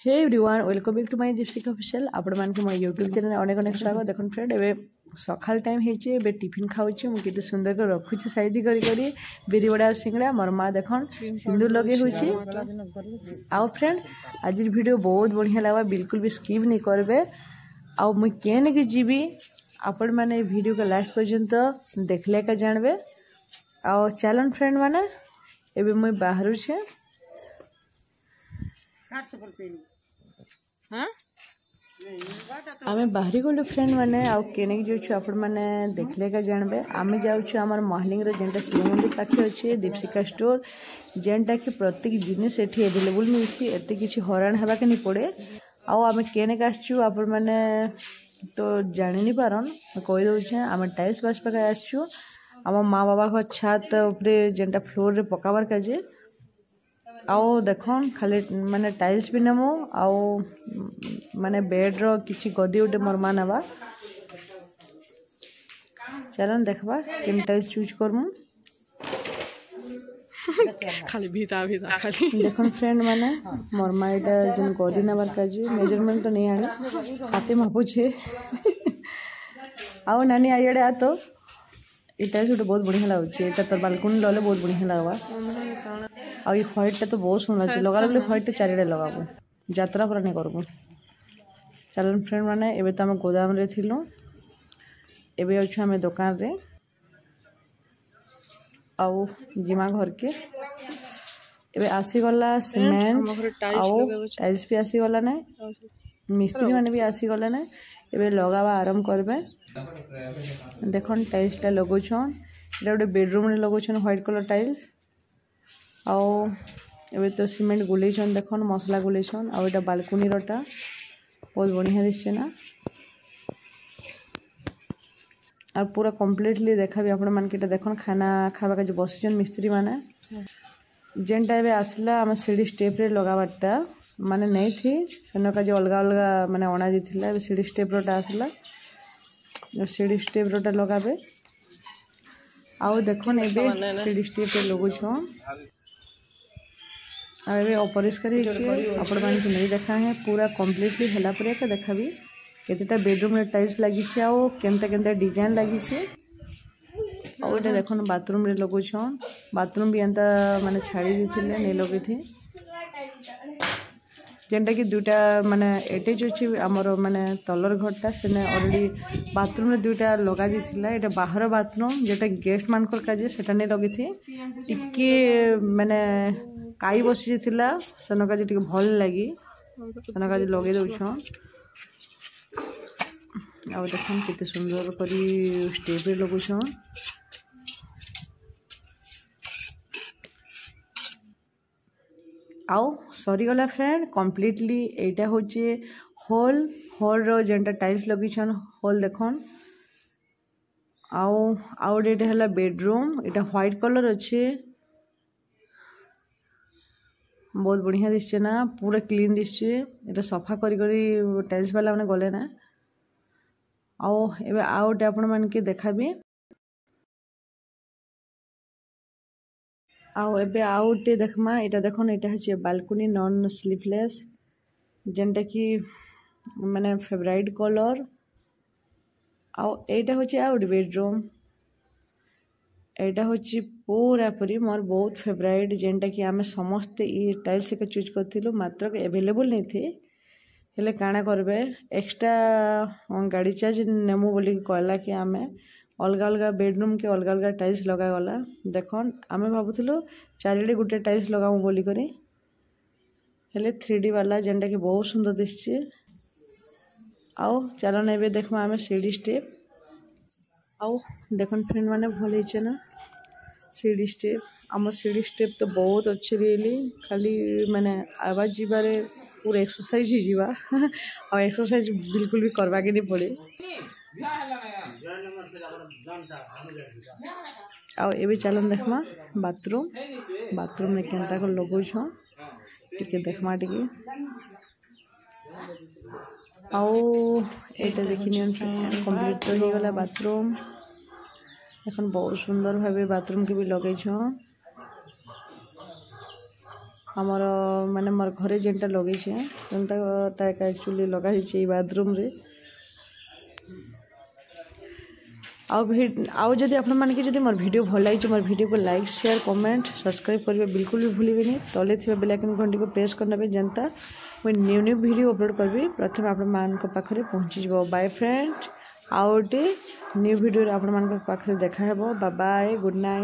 Hey everyone welcome back to my Deepshikha official आपण मानके मो यूट्यूब चैनल अनेक अनेक स्वागत। देखन फ्रेंड एबे सकाल टाइम हेचे एबे टिफिन खाउची मु केते सुंदर कर रखुची साइज करी बिरी बड़ा सिंगड़ा मोर माँ देखन सिंदूर लगे होची। आओ फ्रेंड आज वीडियो बहुत बढ़िया लगा, बिल्कुल भी स्किप नहीं करबे। आओ मु केने के जीवी आपण माने वीडियो के लास्ट पर्यंत देखले का जानबे। आओ चलन फ्रेंड माने एबे मु बाहर छे आमे बाहरी गलु फ्रेंड माने आउ केने जो आपण माने देखले का जानबे। आमे जाउछु हमर महलिंग रो जेंटा शिव मंदिर पाखे अछि दीपशिखा स्टोर, जेंटा कि प्रत्येक जिनिस एठी अवेलेबल मिलसी, एते किछि हरान हेबा के नि पड़े। आउ आमे केने काछु आपण माने तो जानि नि पारन कहि दउ छै। आमे टाइल्स बास पका आछु हम माँ बाबा को छत ऊपर जेंटा फ्लोर रे पकावर काजे। आओ देखन खाली माने टाइल्स भी नमो आओ माने बेड रो किछि गदी उटे मोर मान आबा। चलन देखबा केन टाइल्स चूज करमु खाली भीता भीता खाली देखन फ्रेंड माने मोर मा एटा जन गदी नबर काजे मेजरमेंट तो नहीं आने हाथे मापु छे। आओ नानी आइडे आ तो एटा सुट बहुत बढ़िया लागु छे। एटा तो बालकनी लले बहुत बढ़िया लागबा। आ ये व्हाइट तो बहुत सुंदर छे, लगा लगले व्हाइट चारिडे लगाबो यात्रा पर नहीं करबो। चलन फ्रेंड माने एबे त हम गोदाम रे थिलु, एबे अछु हमें दुकान रे आउ जिमा घर के। एबे आसी गला सीमेंट आउ टाइल्स भी आसी गला ने, मिस्त्री माने भी आसी गला ने। एबे लगावा आरंभ करबे। देखन टाइल्स टा लगो छन, एटा गोटे बेडरूम रे लगो छन व्हाइट कलर टाइल्स। आओ एबे तो सीमेंट गुले छन, देखन मसला गुले छन। आ एटा बालकनी रोटा बहुत बढ़िया दिसছে ना। और पूरा कंप्लीटली देखा भी आपण मान के देखन खाना खावा के जो बसिछन मिस्त्री माने। जेंटा एबे आसला हम सीढ़ी स्टेप रे लगावटा माने नहीं थी सेनो का जो अलगा अलगा माने ओना जिथिला। एबे सीढ़ी स्टेप रोटा आसला, सीढ़ी स्टेप रोटा लगाबे। आओ देखन एबे सीढ़ी स्टेप रे लगो छन। अबे अपरिष्कार आपण मान के नहीं देखा है, पूरा कंप्लीटली हला पर का देखा भी केतेटा बेडरूम रे टाइल्स लागि छे आओ केनता केनता डिजाइन लागि छे। आ ओटा देखन बाथरूम रे लगो छन, बाथरूम भी एंता माने छाड़ी दिथिले नै लगे थी। जेंटा कि दुटा माने एटेच अछि हमर माने तलर घरटा सेने ऑलरेडी बाथरूम रे दुटा लगा दिथिला। एटा बाहर बाथरूम जेटा गेस्ट मान कर काजे सेटा नै लगे थी। टिके माने काई बसी थिला सनका जे टिके भल लागी सनका जे लगे दउ छ। आ देखन केते सुंदर करी स्टेप रे लगो छ। आओ सॉरी गला फ्रेंड कंप्लीटली एटा होचे होल रो जेंटा टाइल्स लगी छन होल देखन। आओ डेटा हला बेडरूम, एटा व्हाइट कलर अच्छे बहुत बढ़िया दिसছে ना, पूरा क्लीन दिसছে। एटा सफा करी करी टाइल्स वाला माने गले ना। आओ एबे आउट आपण मान के देखाबी। आओ एबे आउट देखमा एटा देखन एटा है बालकनी नॉन स्लीपलेस जेंटा कि माने फेवरेट कलर। आओ एटा होचे आउट बेडरूम, एटा होची पूरा पूरी मोर बहुत फेवरेट जेंटा कि आमे समस्त ई टाइल्स के चूज करथिलु, मात्र अवेलेबल नहीं थे। हेले काना करबे एक्स्ट्रा गाड़ी चार्ज नेमु बोली कहला कि आमे अलग अलग बेडरूम के अलग अलग टाइल्स लगा गला। देखन आमे भाबुथिलु चारिडे गुटे टाइल्स लगामु बोली करी, हेले 3D वाला जेंटा कि बहुत सुंदर दिसছে। आओ चलो ने बे देखमा आमे सीढ़ी स्टेप। आओ देखन फ्रेंड माने भल हेचे ना सीढ़ी स्टेप। आम सीढ़ी स्टेप तो बहुत अच्छे रियली, खाली माने आवाज जीवारे पूरा एक्सरसाइज ही जीवा और एक्सरसाइज बिल्कुल भी करवा के नहीं पड़े। आओ एबे चलन देखमा बाथरूम, बाथरूम में केनता को लगो छ टिके देखमा टिके। आओ एटा देखिनियन कंप्लीट तो ही गला बाथरूम। এখন बहुत सुंदर भावे बाथरूम के भी लगे छ। आमर माने मोर घरे जेनटा लगे एक्चुअली लगाई बाथरूम रे आउ जदि आपण मानके जदि मोर वीडियो भल लगी मोर वीडियो को लाइक शेयर कमेंट सब्सक्राइब करेंगे बिल्कुल भी भूलिए तले थी बेल आइकन घंटी को प्रेस करने जनता मुझे न्यू वीडियो अपलोड करी प्रथम आपण मान पाखे पहुँची जाव बाय फ्रेंड आउ गोटे न्यू वीडियो आपण मान पाखे देखा बाय बाय गुड नाइट।